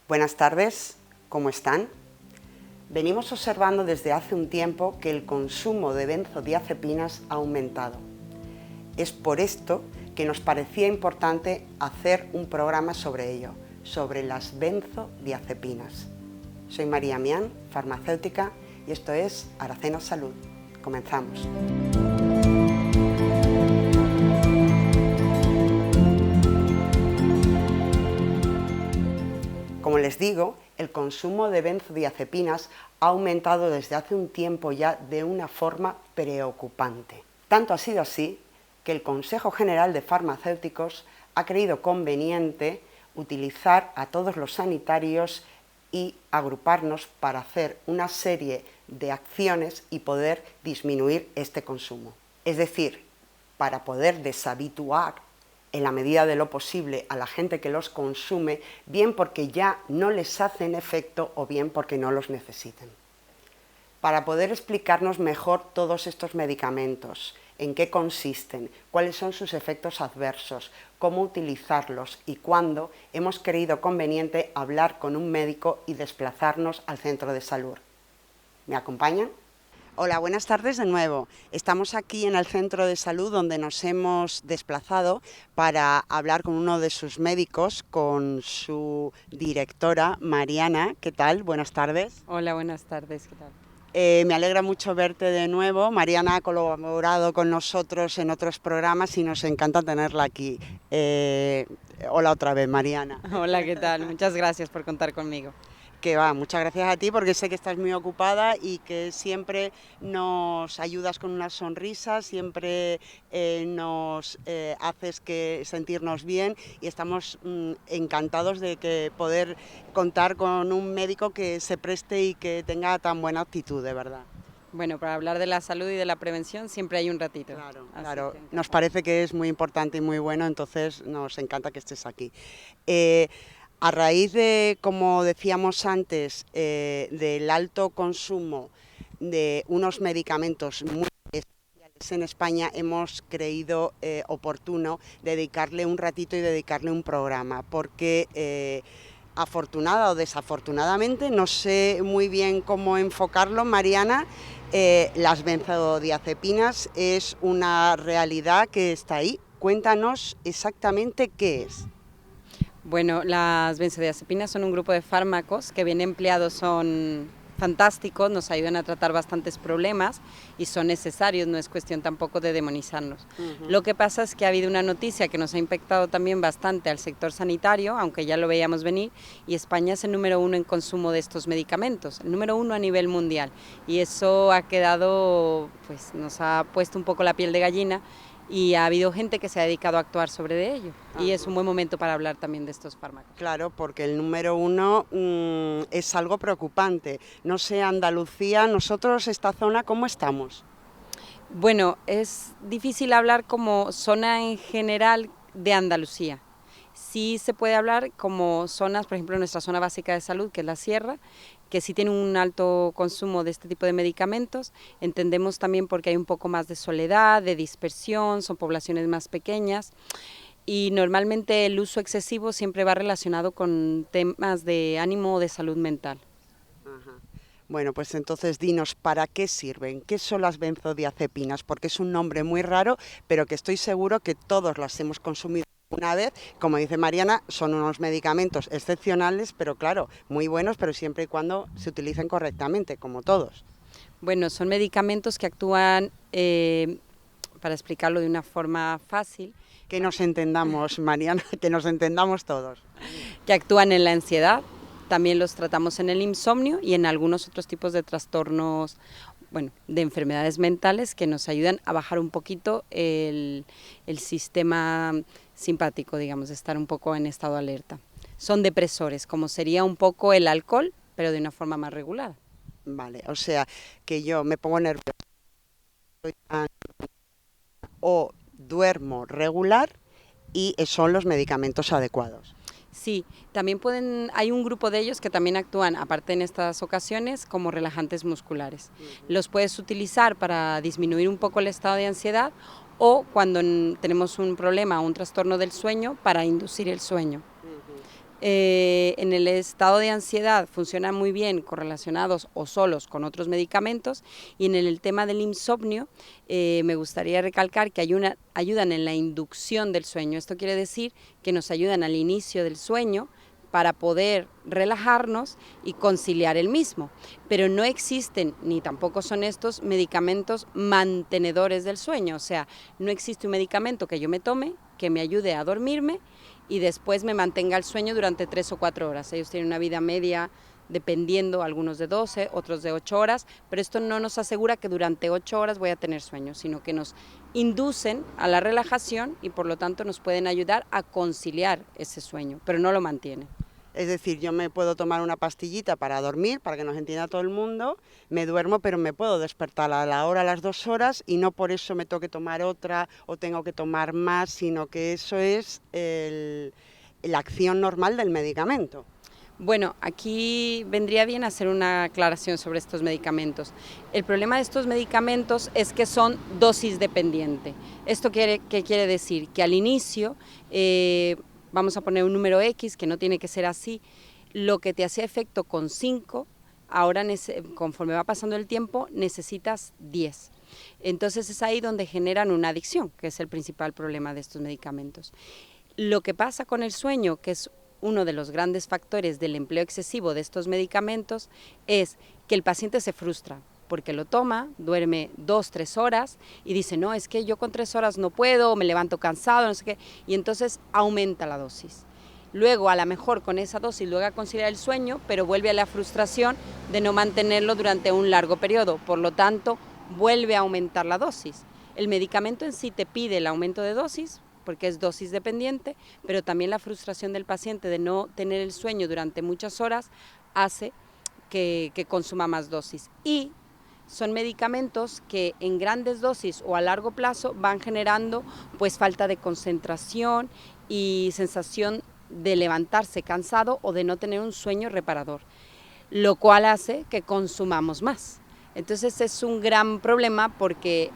Buenas tardes, ¿cómo están? Venimos observando desde hace un tiempo que el consumo de benzodiazepinas ha aumentado. Es por esto que nos parecía importante hacer un programa sobre ello, sobre las benzodiazepinas. Soy María Mián, farmacéutica, y esto es Aracena Salud. Comenzamos. Como les digo, el consumo de benzodiazepinas ha aumentado desde hace un tiempo ya de una forma preocupante. Tanto ha sido así que el Consejo General de Farmacéuticos ha creído conveniente utilizar a todos los sanitarios y agruparnos para hacer una serie de acciones y poder disminuir este consumo. Es decir, para poder deshabituar en la medida de lo posible a la gente que los consume, bien porque ya no les hacen efecto o bien porque no los necesiten. Para poder explicarnos mejor todos estos medicamentos, en qué consisten, cuáles son sus efectos adversos, cómo utilizarlos y cuándo, hemos creído conveniente hablar con un médico y desplazarnos al centro de salud. ¿Me acompañan? Hola, buenas tardes de nuevo. Estamos aquí en el centro de salud donde nos hemos desplazado para hablar con uno de sus médicos, con su directora, Mariana. ¿Qué tal? Buenas tardes. Hola, buenas tardes. ¿Qué tal? Me alegra mucho verte de nuevo. Mariana ha colaborado con nosotros en otros programas y nos encanta tenerla aquí. Hola otra vez, Mariana. Hola, ¿qué tal? Muchas gracias por contar conmigo. Que va, muchas gracias a ti porque sé que estás muy ocupada y que siempre nos ayudas con una sonrisa, siempre nos haces sentirnos bien y estamos encantados de que poder contar con un médico que se preste y que tenga tan buena actitud, de verdad. Bueno, para hablar de la salud y de la prevención siempre hay un ratito. Claro. Nos parece que es muy importante y muy bueno, entonces nos encanta que estés aquí. A raíz de, como decíamos antes, del alto consumo de unos medicamentos muy especiales en España, hemos creído oportuno dedicarle un ratito y dedicarle un programa, porque afortunada o desafortunadamente, no sé muy bien cómo enfocarlo, Mariana, las benzodiazepinas es una realidad que está ahí. Cuéntanos exactamente qué es. Bueno, las benzodiazepinas son un grupo de fármacos que bien empleados son fantásticos, nos ayudan a tratar bastantes problemas y son necesarios, no es cuestión tampoco de demonizarnos. Lo que pasa es que ha habido una noticia que nos ha impactado también bastante al sector sanitario, aunque ya lo veíamos venir, y España es el número 1 en consumo de estos medicamentos, el número 1 a nivel mundial, y eso ha quedado, pues nos ha puesto un poco la piel de gallina, y ha habido gente que se ha dedicado a actuar sobre ello. Y es un buen momento para hablar también de estos fármacos. Claro, porque el número 1 es algo preocupante. No sé, Andalucía, nosotros esta zona, ¿cómo estamos? Bueno, es difícil hablar como zona en general de Andalucía. Sí se puede hablar como zonas, por ejemplo, nuestra zona básica de salud, que es la sierra, que sí tiene un alto consumo de este tipo de medicamentos. Entendemos también porque hay un poco más de soledad, de dispersión, son poblaciones más pequeñas y normalmente el uso excesivo siempre va relacionado con temas de ánimo o de salud mental. Ajá. Bueno, pues entonces dinos, ¿para qué sirven? ¿Qué son las benzodiazepinas? Porque es un nombre muy raro, pero que estoy seguro que todos las hemos consumido una vez. Como dice Mariana, son unos medicamentos excepcionales, pero claro, muy buenos, pero siempre y cuando se utilicen correctamente, como todos. Bueno, son medicamentos que actúan, para explicarlo de una forma fácil, que nos entendamos, Mariana, que nos entendamos todos. Que actúan en la ansiedad, también los tratamos en el insomnio y en algunos otros tipos de trastornos, bueno, de enfermedades mentales que nos ayudan a bajar un poquito el sistema simpático, digamos, de estar un poco en estado de alerta. son depresores, como sería un poco el alcohol, pero de una forma más regulada. Vale, o sea, que yo me pongo nerviosa o duermo regular y son los medicamentos adecuados. Sí, también hay un grupo de ellos que también actúan, aparte en estas ocasiones, como relajantes musculares. Los puedes utilizar para disminuir un poco el estado de ansiedad o cuando tenemos un problema o un trastorno del sueño para inducir el sueño. En el estado de ansiedad funcionan muy bien correlacionados o solos con otros medicamentos, y en el tema del insomnio me gustaría recalcar que ayudan en la inducción del sueño. Esto quiere decir que nos ayudan al inicio del sueño para poder relajarnos y conciliar el mismo, pero no existen ni tampoco son estos medicamentos mantenedores del sueño, o sea, no existe un medicamento que yo me tome que me ayude a dormirme y después me mantenga el sueño durante 3 o 4 horas. Ellos tienen una vida media, dependiendo, algunos de 12, otros de 8 horas, pero esto no nos asegura que durante 8 horas voy a tener sueño, sino que nos inducen a la relajación y por lo tanto nos pueden ayudar a conciliar ese sueño, pero no lo mantienen. Es decir, yo me puedo tomar una pastillita para dormir, para que nos entienda todo el mundo, me duermo, pero me puedo despertar a la hora, a las 2 horas, y no por eso me tengo que tomar otra o tengo que tomar más, sino que eso es la acción normal del medicamento. Bueno, aquí vendría bien hacer una aclaración sobre estos medicamentos. El problema de estos medicamentos es que son dosis dependiente. ¿Esto qué quiere decir? Que al inicio vamos a poner un número X, que no tiene que ser así, lo que te hacía efecto con 5, ahora conforme va pasando el tiempo necesitas 10. Entonces es ahí donde generan una adicción, que es el principal problema de estos medicamentos. Lo que pasa con el sueño, que es uno de los grandes factores del empleo excesivo de estos medicamentos, es que el paciente se frustra, porque lo toma, duerme 2, 3 horas y dice, no, es que yo con 3 horas no puedo, me levanto cansado, no sé qué, y entonces aumenta la dosis. Luego, a lo mejor con esa dosis logra conciliar el sueño, pero vuelve a la frustración de no mantenerlo durante un largo periodo, por lo tanto, vuelve a aumentar la dosis. El medicamento en sí te pide el aumento de dosis, porque es dosis dependiente, pero también la frustración del paciente de no tener el sueño durante muchas horas hace que consuma más dosis. Y son medicamentos que en grandes dosis o a largo plazo van generando pues falta de concentración y sensación de levantarse cansado o de no tener un sueño reparador, lo cual hace que consumamos más. Entonces es un gran problema porque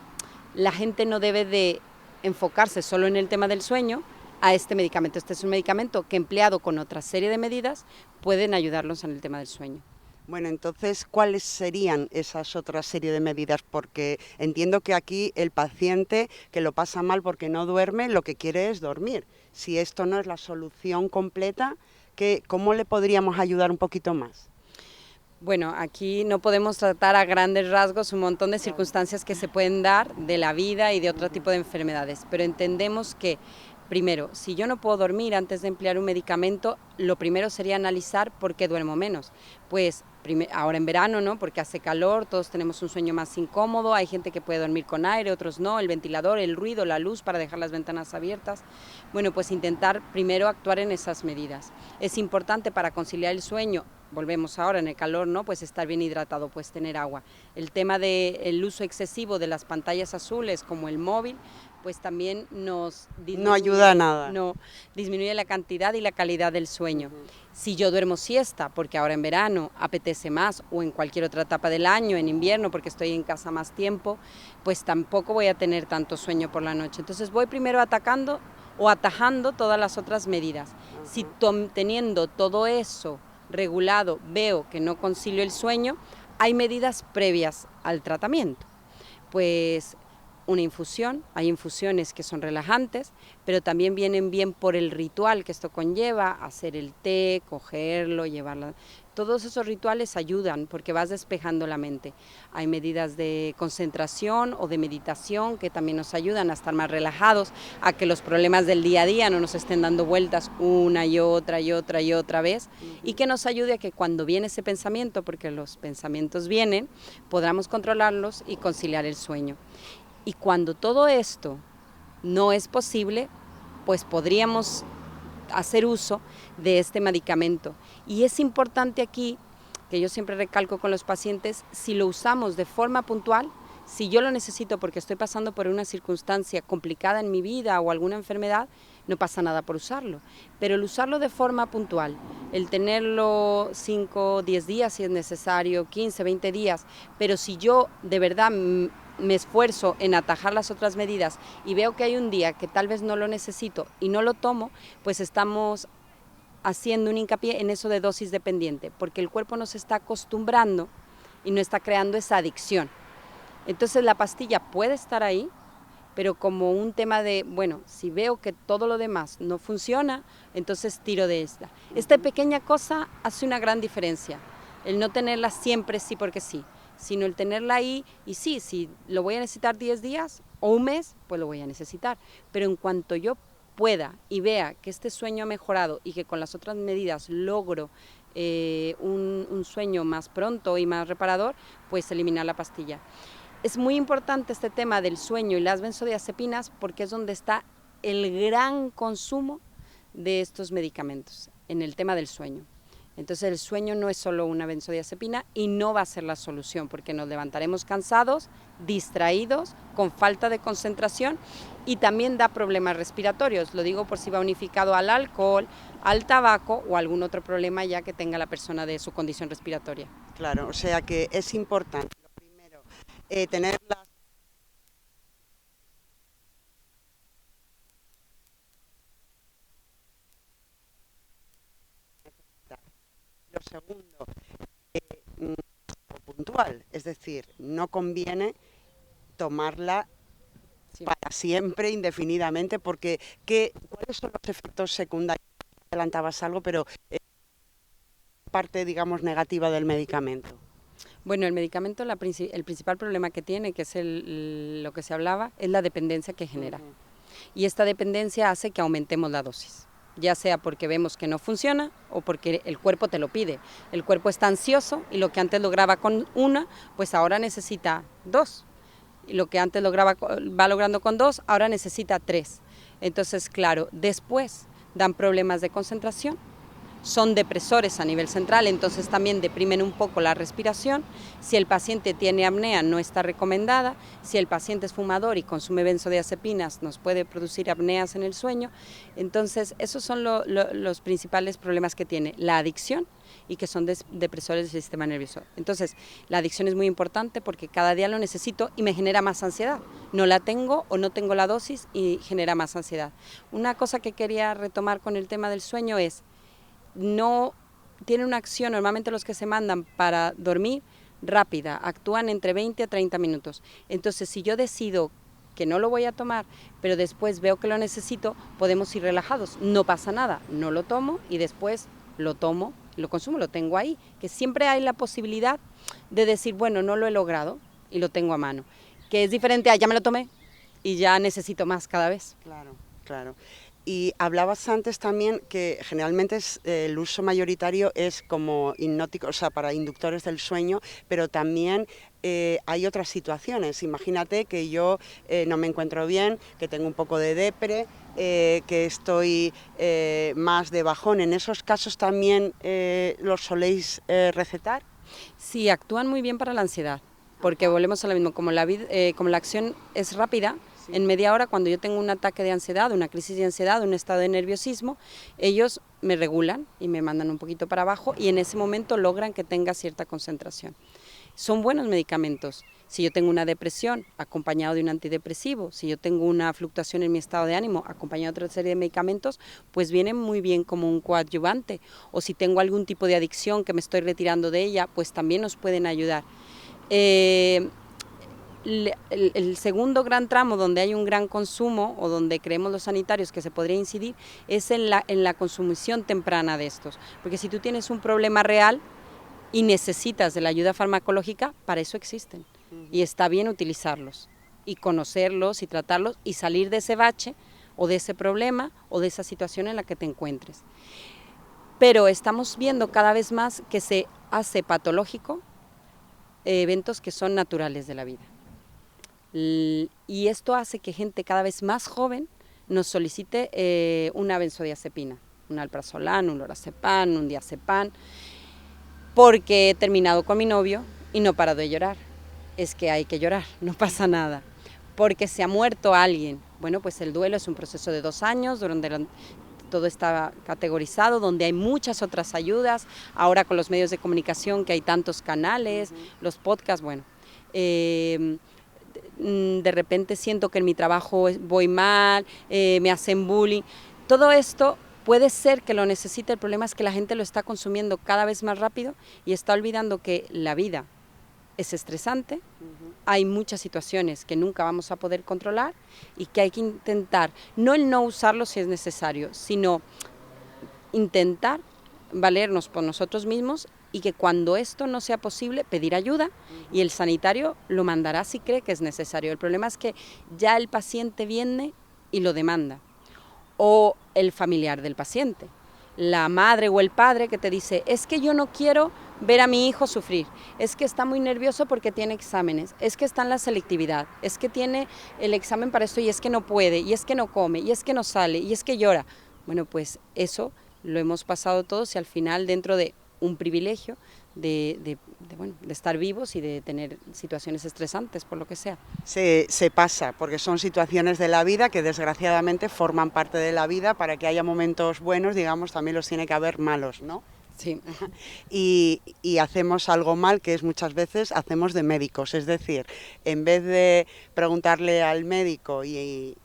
la gente no debe de enfocarse solo en el tema del sueño a este medicamento. Este es un medicamento que empleado con otra serie de medidas pueden ayudarlos en el tema del sueño. Bueno, entonces, ¿cuáles serían esas otras serie de medidas? Porque entiendo que aquí el paciente que lo pasa mal porque no duerme, lo que quiere es dormir. Si esto no es la solución completa, ¿cómo le podríamos ayudar un poquito más? Bueno, aquí no podemos tratar a grandes rasgos un montón de circunstancias que se pueden dar de la vida y de otro tipo de enfermedades, pero entendemos que, primero, si yo no puedo dormir antes de emplear un medicamento, lo primero sería analizar por qué duermo menos. Pues ahora en verano, ¿no? Porque hace calor, todos tenemos un sueño más incómodo, hay gente que puede dormir con aire, otros no, el ventilador, el ruido, la luz para dejar las ventanas abiertas. Bueno, pues intentar primero actuar en esas medidas. Es importante para conciliar el sueño. Volvemos ahora en el calor, ¿no? Pues estar bien hidratado, pues tener agua. El tema del uso excesivo de las pantallas azules como el móvil, pues también nos disminuye, no ayuda a nada. No, disminuye la cantidad y la calidad del sueño. Si yo duermo siesta, porque ahora en verano apetece más, o en cualquier otra etapa del año, en invierno, porque estoy en casa más tiempo, pues tampoco voy a tener tanto sueño por la noche. Entonces voy primero atacando o atajando todas las otras medidas. Si teniendo todo eso regulado veo que no concilio el sueño, hay medidas previas al tratamiento. Pues una infusión, hay infusiones que son relajantes, pero también vienen bien por el ritual que esto conlleva, hacer el té, cogerlo, llevarla. Todos esos rituales ayudan porque vas despejando la mente. Hay medidas de concentración o de meditación que también nos ayudan a estar más relajados, a que los problemas del día a día no nos estén dando vueltas una y otra y otra y otra vez, y que nos ayude a que cuando viene ese pensamiento, porque los pensamientos vienen, podamos controlarlos y conciliar el sueño. Y cuando todo esto no es posible, pues podríamos hacer uso de este medicamento. Y es importante aquí, que yo siempre recalco con los pacientes, si lo usamos de forma puntual, si yo lo necesito porque estoy pasando por una circunstancia complicada en mi vida o alguna enfermedad, no pasa nada por usarlo. Pero el usarlo de forma puntual, el tenerlo 5, 10 días si es necesario, 15, 20 días, pero si yo de verdad me esfuerzo en atajar las otras medidas y veo que hay un día que tal vez no lo necesito y no lo tomo, pues estamos haciendo un hincapié en eso de dosis dependiente, porque el cuerpo no se está acostumbrando y no está creando esa adicción. Entonces la pastilla puede estar ahí, pero como un tema de, bueno, si veo que todo lo demás no funciona, entonces tiro de esta. Esta pequeña cosa hace una gran diferencia, el no tenerla siempre sí porque sí, sino el tenerla ahí y sí, si lo voy a necesitar 10 días o un mes, pues lo voy a necesitar. Pero en cuanto yo pueda y vea que este sueño ha mejorado y que con las otras medidas logro un sueño más pronto y más reparador, pues eliminar la pastilla. Es muy importante este tema del sueño y las benzodiazepinas porque es donde está el gran consumo de estos medicamentos, en el tema del sueño. Entonces el sueño no es solo una benzodiazepina y no va a ser la solución porque nos levantaremos cansados, distraídos, con falta de concentración y también da problemas respiratorios. Lo digo por si va unificado al alcohol, al tabaco o algún otro problema ya que tenga la persona de su condición respiratoria. Claro, o sea que es importante, lo primero, tener las... Lo segundo, puntual, es decir, no conviene tomarla para siempre, indefinidamente, porque ¿cuáles son los efectos secundarios? Adelantabas algo, pero parte, digamos, negativa del medicamento. Bueno, el medicamento, el principal problema que tiene, que es lo que se hablaba, es la dependencia que genera. Y esta dependencia hace que aumentemos la dosis, ya sea porque vemos que no funciona o porque el cuerpo te lo pide. El cuerpo está ansioso y lo que antes lograba con una, pues ahora necesita 2. Y lo que antes va logrando con 2, ahora necesita 3. Entonces, claro, después dan problemas de concentración, son depresores a nivel central, entonces también deprimen un poco la respiración. Si el paciente tiene apnea, no está recomendada. Si el paciente es fumador y consume benzodiazepinas, nos puede producir apneas en el sueño. Entonces, esos son los principales problemas que tiene la adicción y que son depresores del sistema nervioso. Entonces, la adicción es muy importante porque cada día lo necesito y me genera más ansiedad. No la tengo o no tengo la dosis y genera más ansiedad. Una cosa que quería retomar con el tema del sueño es, no tiene una acción, normalmente los que se mandan para dormir, rápida, actúan entre 20 a 30 minutos. Entonces, si yo decido que no lo voy a tomar, pero después veo que lo necesito, podemos ir relajados, no pasa nada, no lo tomo y después lo tomo, lo consumo, lo tengo ahí, que siempre hay la posibilidad de decir, bueno, no lo he logrado y lo tengo a mano, que es diferente a ya me lo tomé y ya necesito más cada vez. Claro, claro. Y hablabas antes también que generalmente el uso mayoritario es como hipnótico, o sea, para inductores del sueño, pero también hay otras situaciones. Imagínate que yo no me encuentro bien, que tengo un poco de depre, que estoy más de bajón. ¿En esos casos también los soléis recetar? Sí, actúan muy bien para la ansiedad, porque volvemos a lo mismo, como la acción es rápida. En media hora, cuando yo tengo un ataque de ansiedad, una crisis de ansiedad, un estado de nerviosismo, ellos me regulan y me mandan un poquito para abajo y en ese momento logran que tenga cierta concentración. Son buenos medicamentos. Si yo tengo una depresión, acompañado de un antidepresivo, si yo tengo una fluctuación en mi estado de ánimo, acompañado de otra serie de medicamentos, pues vienen muy bien como un coadyuvante. O si tengo algún tipo de adicción que me estoy retirando de ella, pues también nos pueden ayudar. El segundo gran tramo donde hay un gran consumo o donde creemos los sanitarios que se podría incidir es en la consumición temprana de estos, porque si tú tienes un problema real y necesitas de la ayuda farmacológica, para eso existen y está bien utilizarlos y conocerlos y tratarlos y salir de ese bache o de ese problema o de esa situación en la que te encuentres. Pero estamos viendo cada vez más que se hace patológico eventos que son naturales de la vida. Y esto hace que gente cada vez más joven nos solicite una benzodiazepina. un alprazolam, un lorazepam, un diazepam, porque he terminado con mi novio y no paro de llorar. Es que hay que llorar, no pasa nada. Porque se ha muerto alguien. Bueno, pues el duelo es un proceso de 2 años, donde todo está categorizado, donde hay muchas otras ayudas, ahora con los medios de comunicación que hay tantos canales, los podcasts, bueno. De repente siento que en mi trabajo voy mal, me hacen bullying. Todo esto puede ser que lo necesite, el problema es que la gente lo está consumiendo cada vez más rápido y está olvidando que la vida es estresante, hay muchas situaciones que nunca vamos a poder controlar y que hay que intentar, no el no usarlo si es necesario, sino intentar valernos por nosotros mismos y que cuando esto no sea posible, pedir ayuda y el sanitario lo mandará si cree que es necesario. El problema es que ya el paciente viene y lo demanda, o el familiar del paciente, la madre o el padre que te dice, es que yo no quiero ver a mi hijo sufrir, es que está muy nervioso porque tiene exámenes, es que está en la selectividad, es que tiene el examen para esto y es que no puede, y es que no come, y es que no sale, y es que llora. Bueno, pues eso lo hemos pasado todos y al final dentro de un privilegio de estar vivos y de tener situaciones estresantes, por lo que sea. Se pasa, porque son situaciones de la vida que desgraciadamente forman parte de la vida. Para que haya momentos buenos, digamos, también los tiene que haber malos, ¿no? Sí. Y hacemos algo mal, que es muchas veces hacemos de médicos, es decir, en vez de preguntarle al médico y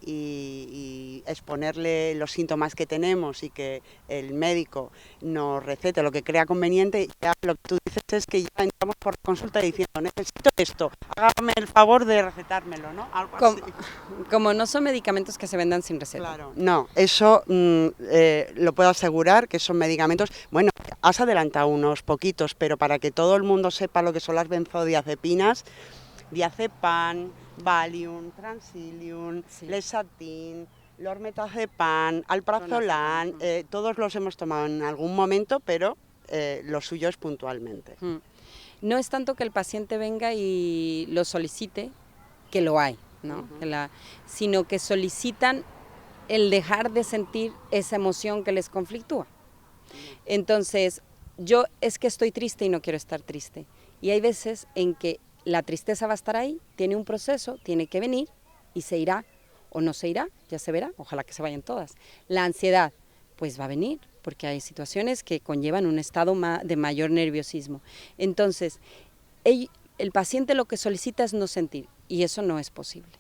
exponerle los síntomas que tenemos y que el médico nos recete lo que crea conveniente, ya lo que tú dices es que ya entramos por consulta diciendo, necesito esto, hágame el favor de recetármelo, ¿no? Algo así. Como no son medicamentos que se vendan sin receta. Claro, no, eso lo puedo asegurar, que son medicamentos, bueno, has adelantado unos poquitos, pero para que todo el mundo sepa lo que son las benzodiazepinas, diazepam, Valium, Transilium, sí, Lesatin, lormetazepam, alprazolam, todos los hemos tomado en algún momento, pero lo suyo es puntualmente. No es tanto que el paciente venga y lo solicite, que lo hay, ¿no? Sino que solicitan el dejar de sentir esa emoción que les conflictúa. Entonces, yo es que estoy triste y no quiero estar triste. Y hay veces en que la tristeza va a estar ahí, tiene un proceso, tiene que venir y se irá o no se irá, ya se verá, ojalá que se vayan todas. La ansiedad, pues va a venir, porque hay situaciones que conllevan un estado de mayor nerviosismo. Entonces, el paciente lo que solicita es no sentir y eso no es posible.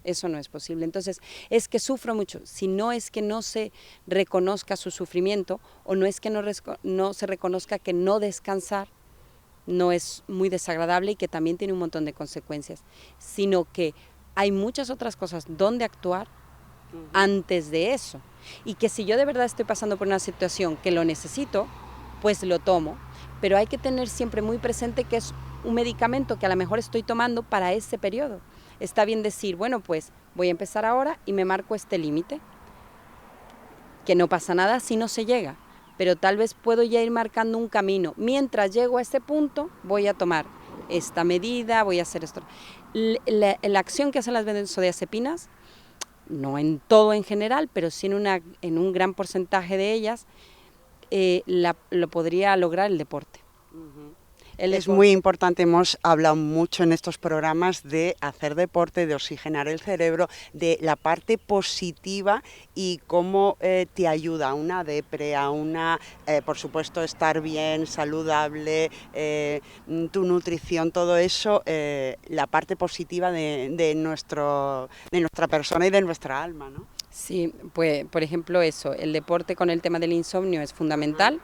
Eso no es posible. Entonces, es que sufro mucho. Si no es que no se reconozca su sufrimiento o no es que no se reconozca que no descansar no es muy desagradable y que también tiene un montón de consecuencias, sino que hay muchas otras cosas donde actuar antes de eso. Y que si yo de verdad estoy pasando por una situación que lo necesito, pues lo tomo. Pero hay que tener siempre muy presente que es un medicamento que a lo mejor estoy tomando para ese periodo. Está bien decir, bueno, pues voy a empezar ahora y me marco este límite, que no pasa nada si no se llega, pero tal vez puedo ya ir marcando un camino. Mientras llego a ese punto, voy a tomar esta medida, voy a hacer esto. La acción que hacen las benzodiazepinas, no en todo en general, pero sí en un gran porcentaje de ellas, lo podría lograr el deporte. Es muy importante, hemos hablado mucho en estos programas de hacer deporte, de oxigenar el cerebro, de la parte positiva y cómo te ayuda a una depre, a una, por supuesto, estar bien, saludable, tu nutrición, todo eso, la parte positiva de nuestra persona y de nuestra alma, ¿no? Sí, pues por ejemplo eso, el deporte con el tema del insomnio es fundamental.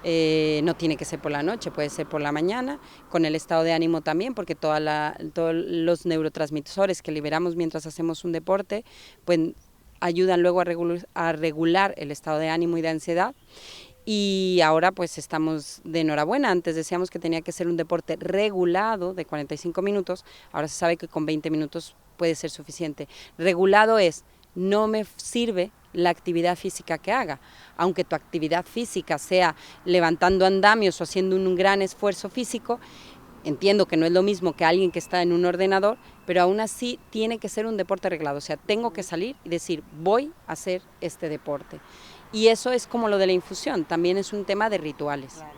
No tiene que ser por la noche, puede ser por la mañana, con el estado de ánimo también, porque todos los neurotransmisores que liberamos mientras hacemos un deporte, pues ayudan luego a regular el estado de ánimo y de ansiedad. Y ahora pues estamos de enhorabuena, antes decíamos que tenía que ser un deporte regulado de 45 minutos, ahora se sabe que con 20 minutos puede ser suficiente. Regulado es, no me sirve la actividad física que haga, aunque tu actividad física sea levantando andamios o haciendo un gran esfuerzo físico, entiendo que no es lo mismo que alguien que está en un ordenador, pero aún así tiene que ser un deporte reglado, o sea, tengo que salir y decir, voy a hacer este deporte. Y eso es como lo de la infusión, también es un tema de rituales. Claro.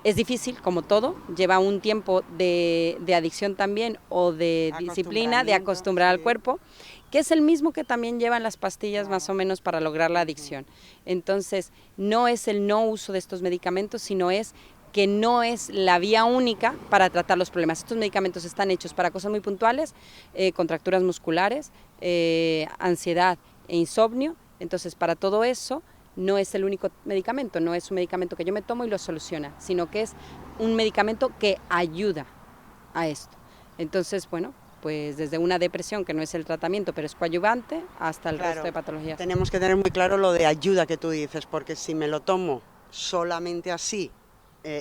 Es difícil, como todo, lleva un tiempo de adicción también o de disciplina, de acostumbrar al cuerpo, que es el mismo que también llevan las pastillas más o menos para lograr la adicción. Entonces, no es el no uso de estos medicamentos, sino es que no es la vía única para tratar los problemas. Estos medicamentos están hechos para cosas muy puntuales, contracturas musculares, ansiedad e insomnio. Entonces, para todo eso no es el único medicamento, no es un medicamento que yo me tomo y lo soluciona, sino que es un medicamento que ayuda a esto. Entonces, bueno, pues desde una depresión, que no es el tratamiento, pero es coadyuvante, hasta el resto de patologías. Tenemos que tener muy claro lo de ayuda que tú dices, porque si me lo tomo solamente así,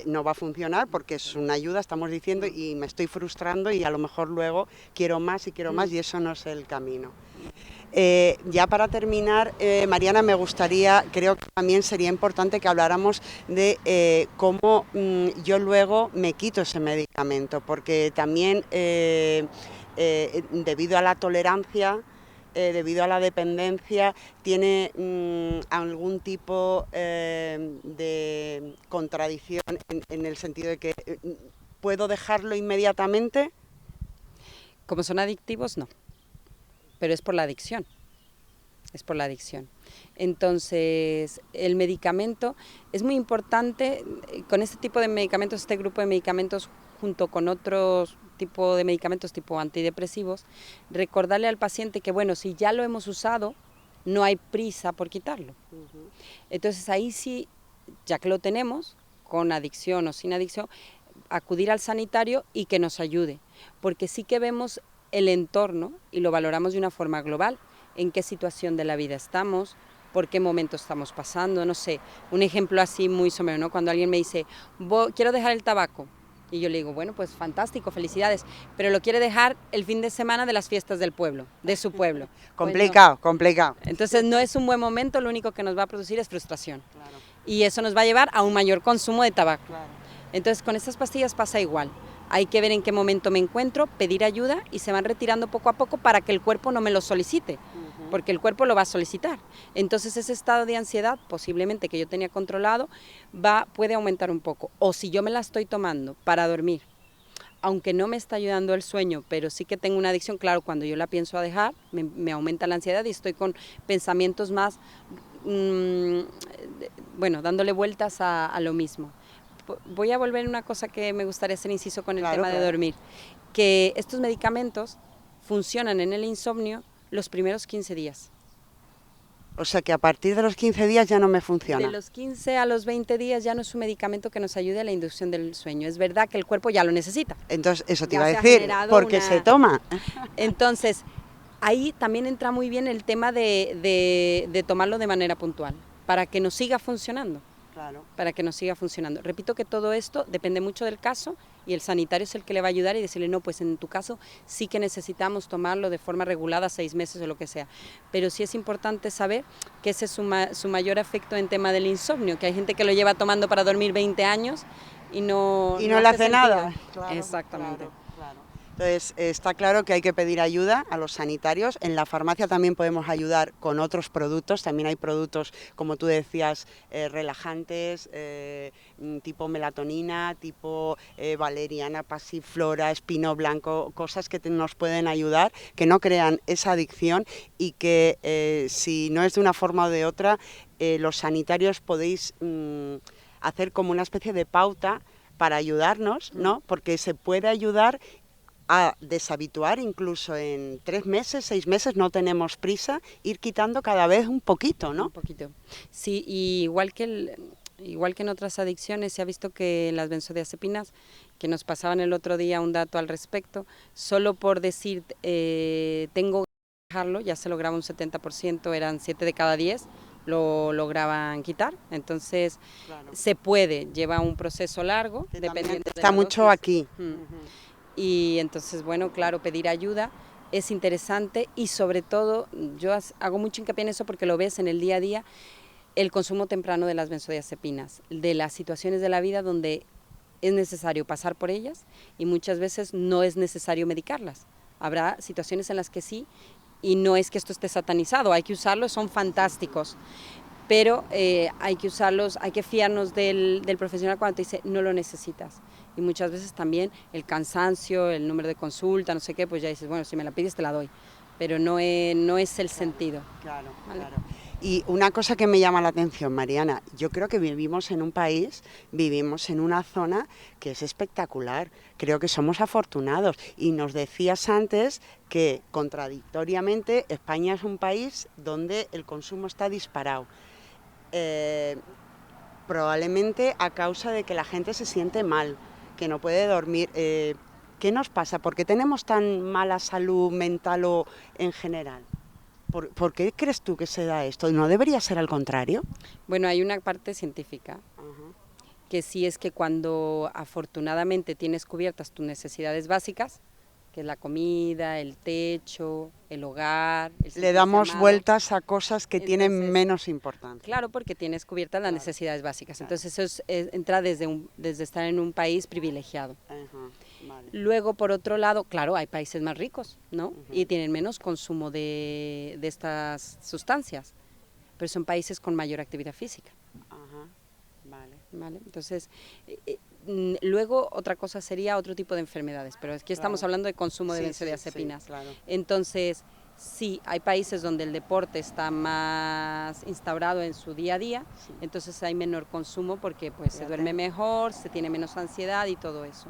no va a funcionar, porque es una ayuda, estamos diciendo, y me estoy frustrando y a lo mejor luego quiero más y eso no es el camino. Ya para terminar, Mariana, me gustaría, creo que también sería importante que habláramos de cómo yo luego me quito ese medicamento, porque también debido a la tolerancia, debido a la dependencia, tiene algún tipo de contradicción en el sentido de que ¿puedo dejarlo inmediatamente? Como son adictivos, no, pero es por la adicción. Es por la adicción. Entonces, el medicamento es muy importante, con este tipo de medicamentos, este grupo de medicamentos, junto con otros tipo de medicamentos tipo antidepresivos, recordarle al paciente que, bueno, si ya lo hemos usado, no hay prisa por quitarlo. Entonces, ahí sí, ya que lo tenemos, con adicción o sin adicción, acudir al sanitario y que nos ayude, porque sí que vemos el entorno y lo valoramos de una forma global, en qué situación de la vida estamos, por qué momento estamos pasando, no sé, un ejemplo así muy somero, ¿no? Cuando alguien me dice, quiero dejar el tabaco, y yo le digo, bueno, pues fantástico, felicidades, pero lo quiere dejar el fin de semana de las fiestas del pueblo, de su pueblo. Complicado, Pues no. complicado. Entonces no es un buen momento, lo único que nos va a producir es frustración. Claro. Y eso nos va a llevar a un mayor consumo de tabaco. Claro. Entonces con estas pastillas pasa igual. Hay que ver en qué momento me encuentro, pedir ayuda y se van retirando poco a poco para que el cuerpo no me lo solicite, porque el cuerpo lo va a solicitar. Entonces ese estado de ansiedad, posiblemente que yo tenía controlado, puede aumentar un poco. O si yo me la estoy tomando para dormir, aunque no me está ayudando el sueño, pero sí que tengo una adicción, claro, cuando yo la pienso a dejar, me aumenta la ansiedad y estoy con pensamientos más, bueno, dándole vueltas a lo mismo. Voy a volver a una cosa que me gustaría hacer inciso con el tema de dormir, que estos medicamentos funcionan en el insomnio los primeros 15 días. O sea que a partir de los 15 días ya no me funciona. De los 15 a los 20 días ya no es un medicamento que nos ayude a la inducción del sueño. Es verdad que el cuerpo ya lo necesita. Entonces, eso te iba a decir, porque se toma. Entonces, ahí también entra muy bien el tema de tomarlo de manera puntual, para que nos siga funcionando. Claro. Para que nos siga funcionando. Repito que todo esto depende mucho del caso y el sanitario es el que le va a ayudar y decirle, no, pues en tu caso sí que necesitamos tomarlo de forma regulada 6 meses o lo que sea. Pero sí es importante saber que ese es su mayor efecto en tema del insomnio, que hay gente que lo lleva tomando para dormir 20 años y no le hace nada. Claro, exactamente. Claro. Entonces, está claro que hay que pedir ayuda a los sanitarios. En la farmacia también podemos ayudar con otros productos. También hay productos, como tú decías, relajantes, tipo melatonina, tipo valeriana, pasiflora, espino blanco, cosas que nos pueden ayudar, que no crean esa adicción y que si no es de una forma o de otra, los sanitarios podéis hacer como una especie de pauta para ayudarnos, ¿no? Porque se puede ayudar a deshabituar incluso en 3 meses, 6 meses, no tenemos prisa, ir quitando cada vez un poquito, ¿no? Un poquito. Sí, y igual que en otras adicciones, se ha visto que las benzodiazepinas, que nos pasaban el otro día un dato al respecto, solo por decir tengo que dejarlo, ya se lograba un 70%, eran 7 de cada 10, lo lograban quitar, entonces claro. Se puede, lleva un proceso largo, dependiendo está de mucho dosis. Aquí. Y entonces, bueno, claro, pedir ayuda es interesante y sobre todo, yo hago mucho hincapié en eso porque lo ves en el día a día, el consumo temprano de las benzodiazepinas, de las situaciones de la vida donde es necesario pasar por ellas y muchas veces no es necesario medicarlas. Habrá situaciones en las que sí, y no es que esto esté satanizado, hay que usarlos, son fantásticos, pero hay que usarlos, hay que fiarnos del profesional cuando te dice no lo necesitas. Y muchas veces también el cansancio, el número de consulta, no sé qué, pues ya dices, bueno, si me la pides te la doy, pero no es el sentido. Claro, ¿vale? claro. Y una cosa que me llama la atención, Mariana, yo creo que vivimos en un país, vivimos en una zona que es espectacular. Creo que somos afortunados. Y nos decías antes que, contradictoriamente, España es un país donde el consumo está disparado. Probablemente a causa de que la gente se siente mal, que no puede dormir. ¿Qué nos pasa? ¿Por qué tenemos tan mala salud mental o en general? ¿Por qué crees tú que se da esto? ¿No debería ser al contrario? Bueno, hay una parte científica, que sí es que cuando afortunadamente tienes cubiertas tus necesidades básicas, que es la comida, el techo, el hogar, le damos vueltas a cosas que entonces, tienen menos importancia. Claro, porque tienes cubiertas las necesidades básicas. Claro. Entonces eso entra desde estar en un país privilegiado. Vale. Luego, por otro lado, claro, hay países más ricos, ¿no? Y tienen menos consumo de estas sustancias, pero son países con mayor actividad física. Vale. Entonces, luego otra cosa sería otro tipo de enfermedades, pero aquí estamos hablando de consumo de benzodiazepinas. Claro. Entonces, sí, hay países donde el deporte está más instaurado en su día a día, entonces hay menor consumo porque pues se duerme mejor, se tiene menos ansiedad y todo eso.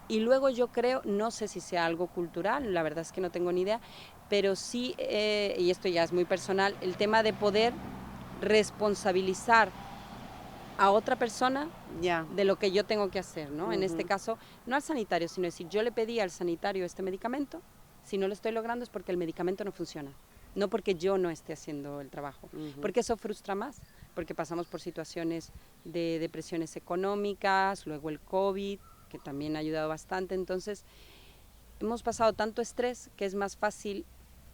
Y luego yo creo, no sé si sea algo cultural, la verdad es que no tengo ni idea, pero sí, y esto ya es muy personal, el tema de poder responsabilizar a otra persona de lo que yo tengo que hacer, ¿no? En este caso, no al sanitario, sino decir, yo le pedí al sanitario este medicamento, si no lo estoy logrando es porque el medicamento no funciona, no porque yo no esté haciendo el trabajo, porque eso frustra más, porque pasamos por situaciones de depresiones económicas, luego el COVID, que también ha ayudado bastante, entonces hemos pasado tanto estrés que es más fácil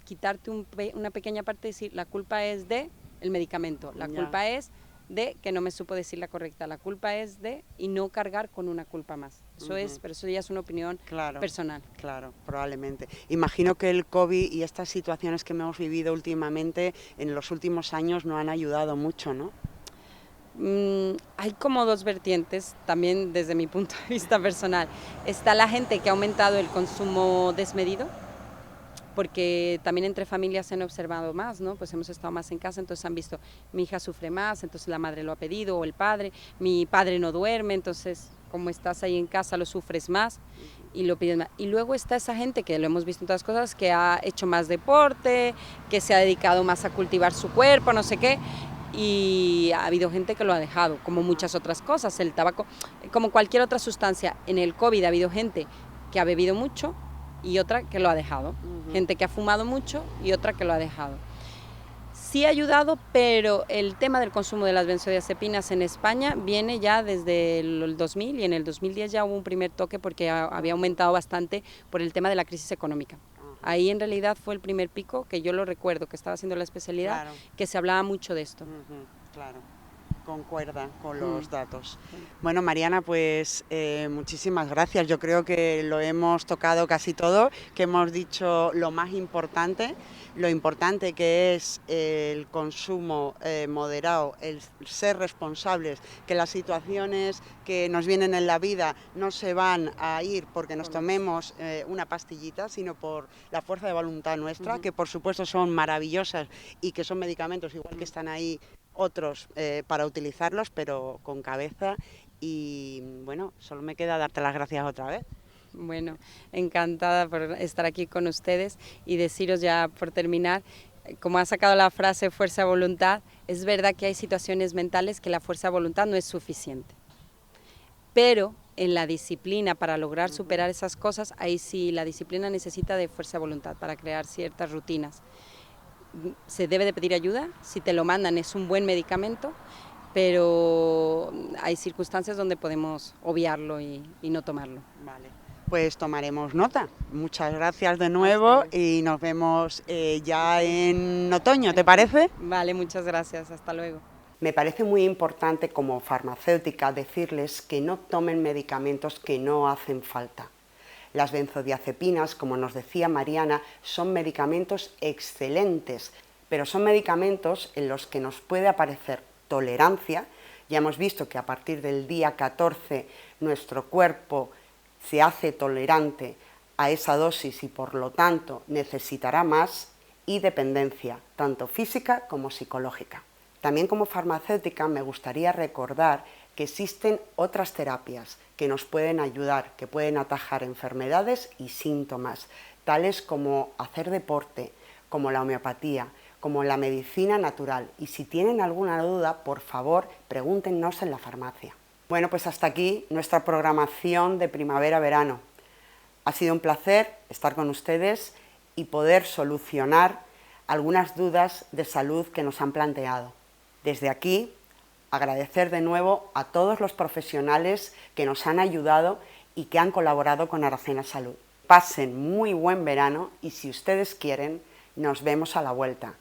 quitarte una pequeña parte y decir, la culpa es de el medicamento, la culpa es de que no me supo decir la correcta, la culpa es de, y no cargar con una culpa más. Eso es, pero eso ya es una opinión personal. Claro, probablemente. Imagino que el COVID y estas situaciones que hemos vivido últimamente, en los últimos años, no han ayudado mucho, ¿no? Hay como dos vertientes, también desde mi punto de vista personal. Está la gente que ha aumentado el consumo desmedido, porque también entre familias se han observado más, ¿no? Pues hemos estado más en casa, entonces han visto, mi hija sufre más, entonces la madre lo ha pedido, o el padre, mi padre no duerme, entonces como estás ahí en casa lo sufres más y lo pides más. Y luego está esa gente que lo hemos visto en todas las cosas, que ha hecho más deporte, que se ha dedicado más a cultivar su cuerpo, no sé qué, y ha habido gente que lo ha dejado, como muchas otras cosas, el tabaco, como cualquier otra sustancia. En el COVID ha habido gente que ha bebido mucho y otra que lo ha dejado, gente que ha fumado mucho y otra que lo ha dejado. Sí ha ayudado, pero el tema del consumo de las benzodiazepinas en España viene ya desde el 2000 y en el 2010 ya hubo un primer toque porque había aumentado bastante por el tema de la crisis económica. Ahí en realidad fue el primer pico, que yo lo recuerdo, que estaba haciendo la especialidad, que se hablaba mucho de esto. Claro, concuerda con los datos. Bueno, Mariana, pues muchísimas gracias. Yo creo que lo hemos tocado casi todo, que hemos dicho lo más importante, lo importante que es el consumo moderado, el ser responsables, que las situaciones que nos vienen en la vida no se van a ir porque nos tomemos una pastillita, sino por la fuerza de voluntad nuestra, que por supuesto son maravillosas y que son medicamentos igual que están ahí otros para utilizarlos, pero con cabeza. Y bueno, solo me queda darte las gracias otra vez. Bueno, encantada por estar aquí con ustedes y deciros ya por terminar, como ha sacado la frase fuerza de voluntad, es verdad que hay situaciones mentales que la fuerza de voluntad no es suficiente, pero en la disciplina para lograr superar esas cosas, ahí sí la disciplina necesita de fuerza de voluntad para crear ciertas rutinas. Se debe de pedir ayuda, si te lo mandan es un buen medicamento, pero hay circunstancias donde podemos obviarlo y no tomarlo. Vale. Pues tomaremos nota. Muchas gracias de nuevo y nos vemos ya en otoño, ¿te parece? Vale, muchas gracias. Hasta luego. Me parece muy importante como farmacéutica decirles que no tomen medicamentos que no hacen falta. Las benzodiazepinas, como nos decía Mariana, son medicamentos excelentes, pero son medicamentos en los que nos puede aparecer tolerancia. Ya hemos visto que a partir del día 14 nuestro cuerpo se hace tolerante a esa dosis y por lo tanto necesitará más, y dependencia, tanto física como psicológica. También como farmacéutica me gustaría recordar que existen otras terapias que nos pueden ayudar, que pueden atajar enfermedades y síntomas, tales como hacer deporte, como la homeopatía, como la medicina natural. Y si tienen alguna duda, por favor, pregúntenos en la farmacia. Bueno, pues hasta aquí nuestra programación de primavera-verano. Ha sido un placer estar con ustedes y poder solucionar algunas dudas de salud que nos han planteado. Desde aquí, agradecer de nuevo a todos los profesionales que nos han ayudado y que han colaborado con Aracena Salud. Pasen muy buen verano y si ustedes quieren, nos vemos a la vuelta.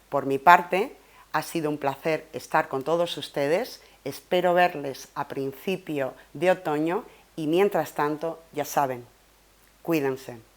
Por mi parte, ha sido un placer estar con todos ustedes. Espero verles a principio de otoño y mientras tanto, ya saben, cuídense.